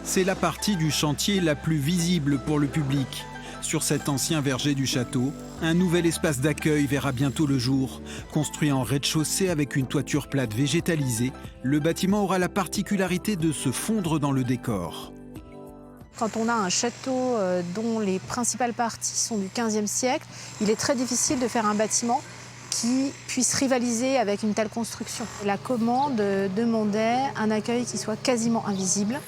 C'est la partie du chantier la plus visible pour le public. Sur cet ancien verger du château, un nouvel espace d'accueil verra bientôt le jour. Construit en rez-de-chaussée avec une toiture plate végétalisée, le bâtiment aura la particularité de se fondre dans le décor. Quand on a un château dont les principales parties sont du XVe siècle, il est très difficile de faire un bâtiment qui puisse rivaliser avec une telle construction. La commande demandait un accueil qui soit quasiment invisible.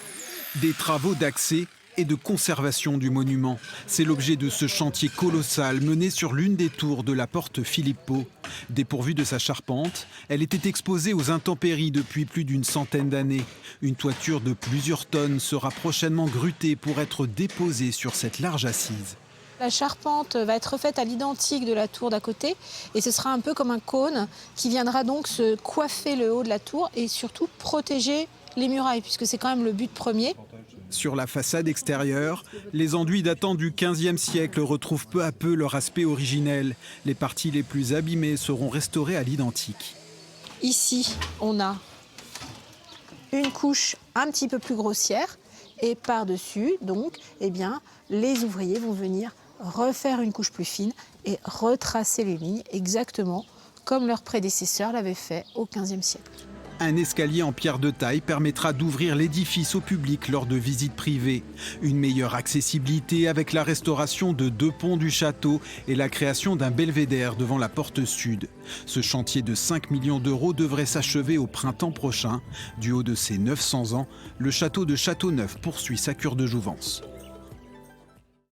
Des travaux d'accès et de conservation du monument. C'est l'objet de ce chantier colossal mené sur l'une des tours de la porte Philippot. Dépourvue de sa charpente, elle était exposée aux intempéries depuis plus d'une centaine d'années. Une toiture de plusieurs tonnes sera prochainement grutée pour être déposée sur cette large assise. La charpente va être refaite à l'identique de la tour d'à côté et ce sera un peu comme un cône qui viendra donc se coiffer le haut de la tour et surtout protéger les murailles puisque c'est quand même le but premier. Sur la façade extérieure, les enduits datant du XVe siècle retrouvent peu à peu leur aspect originel. Les parties les plus abîmées seront restaurées à l'identique. Ici, on a une couche un petit peu plus grossière et par-dessus, donc, les ouvriers vont venir refaire une couche plus fine et retracer les lignes exactement comme leurs prédécesseurs l'avaient fait au XVe siècle. Un escalier en pierre de taille permettra d'ouvrir l'édifice au public lors de visites privées. Une meilleure accessibilité avec la restauration de 2 ponts du château et la création d'un belvédère devant la porte sud. Ce chantier de 5 millions d'euros devrait s'achever au printemps prochain. Du haut de ses 900 ans, le château de Châteauneuf poursuit sa cure de jouvence.